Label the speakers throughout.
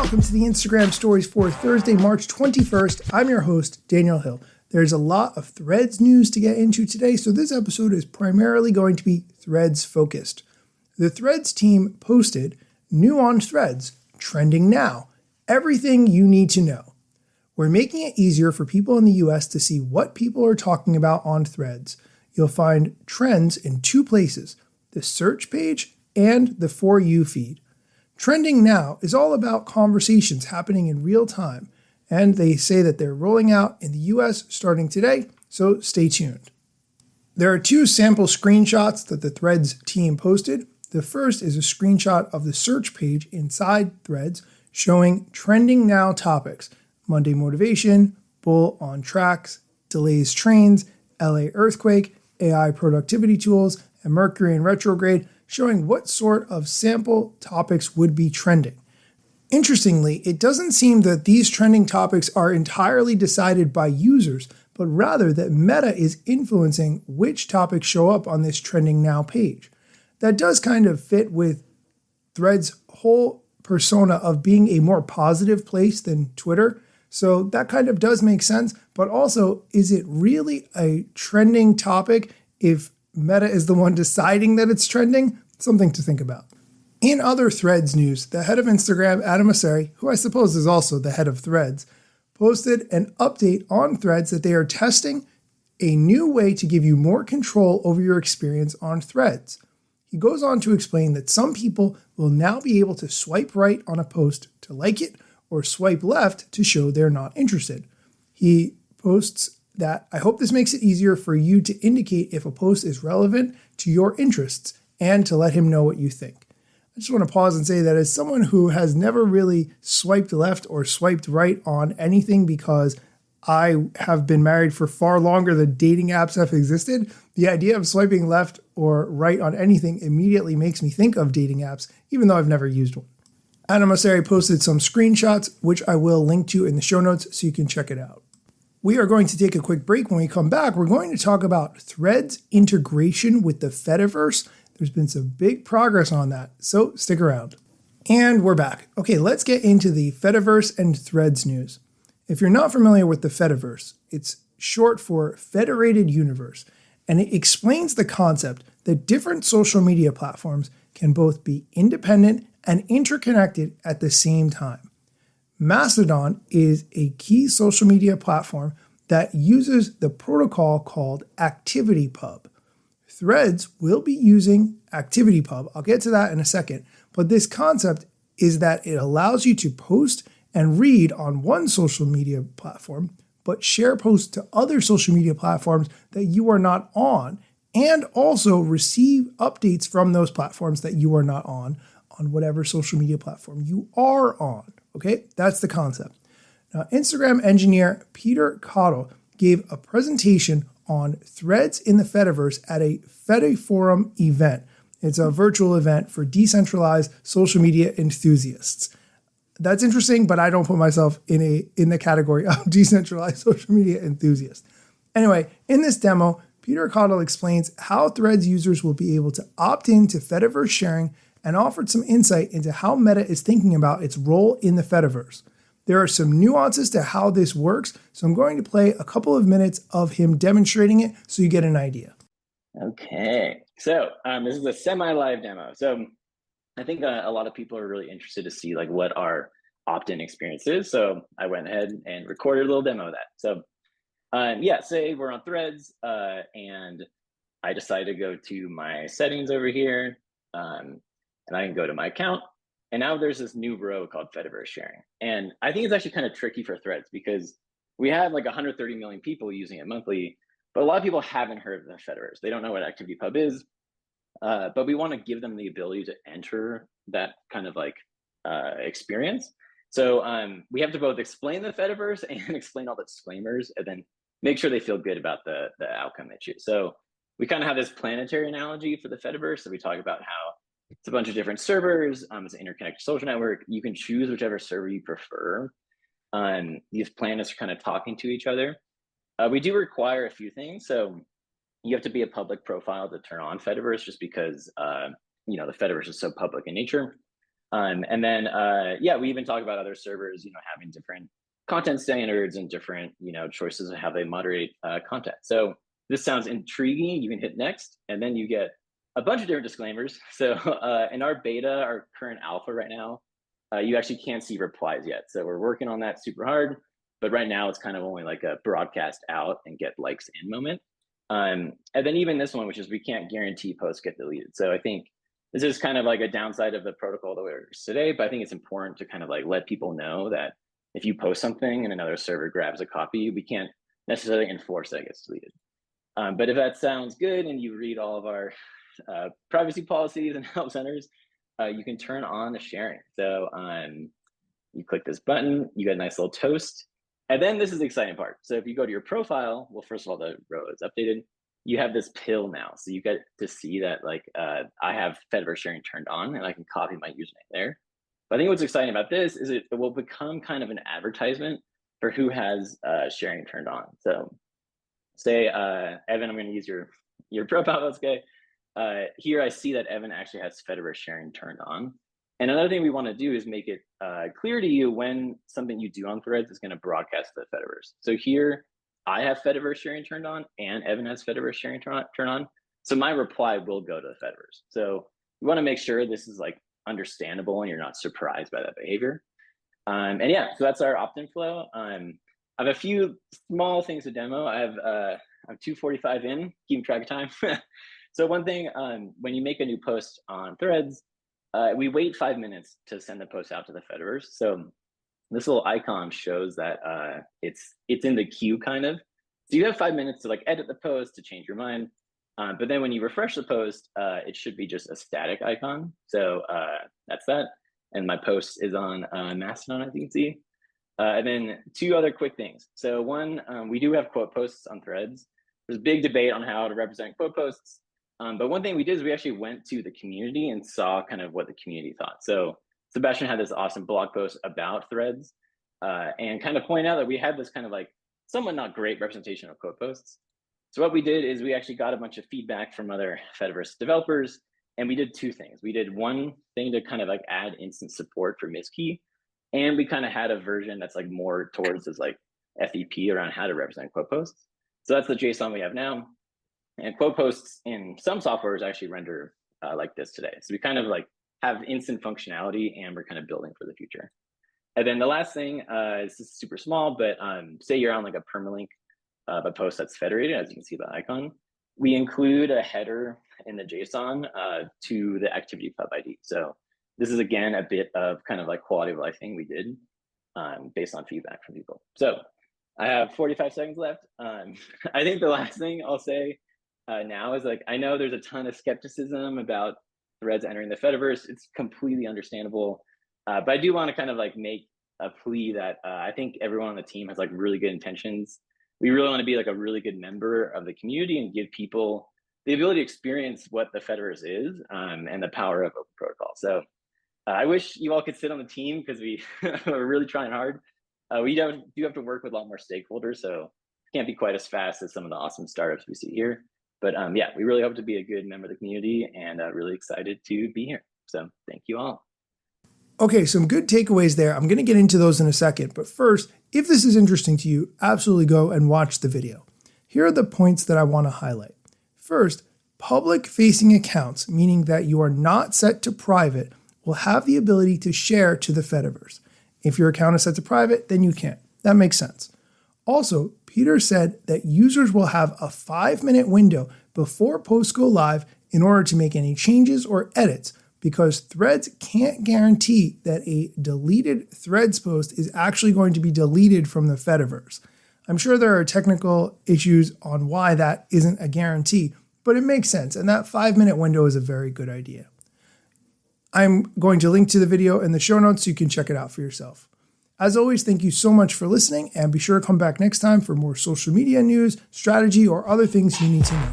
Speaker 1: welcome to the Instagram stories for Thursday, March 21st. I'm your host, Daniel Hill. There's a lot of Threads news to get into today, so this episode is primarily going to be Threads focused. The Threads team posted new on Threads, trending now, everything you need to know. We're making it easier for people in the US to see what people are talking about on Threads. You'll find trends in two places, the search page and the For You feed. Trending Now is all about conversations happening in real time, and they say that they're rolling out in the US starting today, so stay tuned. There are two sample screenshots that the Threads team posted. The first is a screenshot of the search page inside Threads showing Trending Now topics: Monday motivation, bull on tracks, delays trains, LA earthquake, AI productivity tools, and Mercury in retrograde, showing what sort of sample topics would be trending. Interestingly, it doesn't seem that these trending topics are entirely decided by users, but rather that Meta is influencing which topics show up on this Trending Now page. That does kind of fit with Threads' whole persona of being a more positive place than Twitter, so that kind of does make sense, but also, is it really a trending topic if Meta is the one deciding that it's trending? Something to think about. In other Threads news, the head of Instagram, Adam Mosseri, who I suppose is also the head of Threads, posted an update on Threads that they are testing a new way to give you more control over your experience on Threads. He goes on to explain that some people will now be able to swipe right on a post to like it or swipe left to show they're not interested. He posts that, "I hope this makes it easier for you to indicate if a post is relevant to your interests and to let him know what you think." I just want to pause and say that as someone who has never really swiped left or swiped right on anything because I have been married for far longer than dating apps have existed, the idea of swiping left or right on anything immediately makes me think of dating apps, even though I've never used one. Adam Mosseri posted some screenshots, which I will link to in the show notes so you can check it out. We are going to take a quick break. When we come back, we're going to talk about Threads integration with the Fediverse. There's been some big progress on that, so stick around. And we're back. Okay, let's get into the Fediverse and Threads news. If you're not familiar with the Fediverse, it's short for Federated Universe, and it explains the concept that different social media platforms can both be independent and interconnected at the same time. Mastodon is a key social media platform that uses the protocol called ActivityPub. Threads will be using ActivityPub. I'll get to that in a second, but this concept is that it allows you to post and read on one social media platform, but share posts to other social media platforms that you are not on, and also receive updates from those platforms that you are not on whatever social media platform you are on. Okay, that's the concept. Now, Instagram engineer Peter Cottle gave a presentation on Threads in the Fediverse at a Fediforum event. It's a virtual event for decentralized social media enthusiasts. That's interesting, but I don't put myself in the category of decentralized social media enthusiast. Anyway, in this demo, Peter Cottle explains how Threads users will be able to opt in to Fediverse sharing and offered some insight into how Meta is thinking about its role in the Fediverse. There are some nuances to how this works, so I'm going to play a couple of minutes of him demonstrating it so you get an idea.
Speaker 2: Okay, so this is a semi-live demo. So I think a lot of people are really interested to see like what our opt-in experience is. So I went ahead and recorded a little demo of that. So yeah, say we're on Threads and I decide to go to my settings over here. And I can go to my account, and now there's this new row called Fediverse sharing. And I think it's actually kind of tricky for Threads because we have like 130 million people using it monthly, but a lot of people haven't heard of the Fediverse. They don't know what ActivityPub is, but we want to give them the ability to enter that kind of like experience. So we have to both explain the Fediverse and explain all the disclaimers, and then make sure they feel good about the outcome they choose. So we kind of have this planetary analogy for the Fediverse. So we talk about how it's a bunch of different servers. It's an interconnected social network. You can choose whichever server you prefer. These planets are kind of talking to each other. We do require a few things. So you have to be a public profile to turn on Fediverse, just because the Fediverse is so public in nature. And then, we even talk about other servers, having different content standards and different, choices of how they moderate content. So this sounds intriguing. You can hit next, and then you get a bunch of different disclaimers. So in our beta, our current alpha right now, you actually can't see replies yet. So we're working on that super hard. But right now it's kind of only like a broadcast out and get likes in moment. And then even this one, which is we can't guarantee posts get deleted. So I think this is kind of like a downside of the protocol that we're today, but I think it's important to kind of like let people know that if you post something and another server grabs a copy, we can't necessarily enforce that it gets deleted. But if that sounds good and you read all of our privacy policies and help centers, you can turn on the sharing. So you click this button, you get a nice little toast. And then this is the exciting part. So if you go to your profile, well, first of all, the row is updated. You have this pill now. So you get to see that like I have Fediverse sharing turned on and I can copy my username there. But I think what's exciting about this is it will become kind of an advertisement for who has sharing turned on. So say, Evan, I'm going to use your profile, let's go. Here I see that Evan actually has Fediverse sharing turned on. And another thing we want to do is make it clear to you when something you do on Threads is going to broadcast to the Fediverse. So here I have Fediverse sharing turned on and Evan has Fediverse sharing turn on. So my reply will go to the Fediverse. So you want to make sure this is like understandable and you're not surprised by that behavior. And yeah, so that's our opt-in flow. I have a few small things to demo. I'm 2:45 in, keeping track of time. So one thing, when you make a new post on Threads, we wait 5 minutes to send the post out to the Fediverse. So this little icon shows that it's in the queue kind of. So you have 5 minutes to like edit the post, to change your mind. But then when you refresh the post, it should be just a static icon. So that's that. And my post is on Mastodon, as you can see. And then two other quick things. So one, we do have quote posts on Threads. There's a big debate on how to represent quote posts. But one thing we did is we actually went to the community and saw kind of what the community thought. So Sebastian had this awesome blog post about Threads and kind of pointed out that we had this kind of like somewhat not great representation of quote posts. So what we did is we actually got a bunch of feedback from other Fediverse developers, and we did two things. We did one thing to kind of like add instant support for miskey, and we kind of had a version that's like more towards this like FEP around how to represent quote posts. So that's the JSON we have now. And quote posts in some softwares actually render like this today. So we kind of like have instant functionality and we're kind of building for the future. And then the last thing is just super small, but say you're on like a permalink of a post that's federated, as you can see the icon. We include a header in the JSON to the activity pub ID. So this is again a bit of kind of like quality of life thing we did based on feedback from people. So I have 45 seconds left. I think the last thing I'll say now is like, I know there's a ton of skepticism about Threads entering the Fediverse. It's completely understandable. But I do want to kind of like make a plea that I think everyone on the team has like really good intentions. We really want to be like a really good member of the community and give people the ability to experience what the Fediverse is and the power of open protocol. So I wish you all could sit on the team because we're really trying hard. We do have to work with a lot more stakeholders, so can't be quite as fast as some of the awesome startups we see here. But yeah, we really hope to be a good member of the community and really excited to be here. So thank you all.
Speaker 1: Okay, some good takeaways there. I'm going to get into those in a second. But first, if this is interesting to you, absolutely go and watch the video. Here are the points that I want to highlight. First, public-facing accounts, meaning that you are not set to private, will have the ability to share to the Fediverse. If your account is set to private, then you can't. That makes sense. Also, Peter said that users will have a 5-minute window before posts go live in order to make any changes or edits, because Threads can't guarantee that a deleted Threads post is actually going to be deleted from the Fediverse. I'm sure there are technical issues on why that isn't a guarantee, but it makes sense, and that 5-minute window is a very good idea. I'm going to link to the video in the show notes so you can check it out for yourself. As always, thank you so much for listening, and be sure to come back next time for more social media news, strategy, or other things you need to know.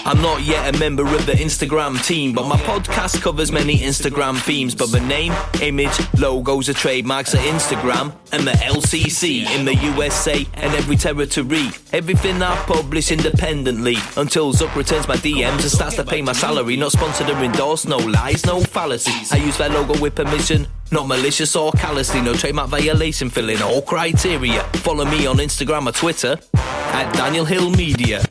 Speaker 3: I'm not yet a member of the Instagram team, but my podcast covers many Instagram themes. But the name, image, logos are trademarks of Instagram and the LCC in the USA and every territory. Everything I publish independently until Zuck returns my DMs and starts to pay my salary. Not sponsored or endorsed, no lies, no fallacies. I use their logo with permission, not malicious or callously. No trademark violation, filling all criteria. Follow me on Instagram or Twitter at Daniel Hill Media.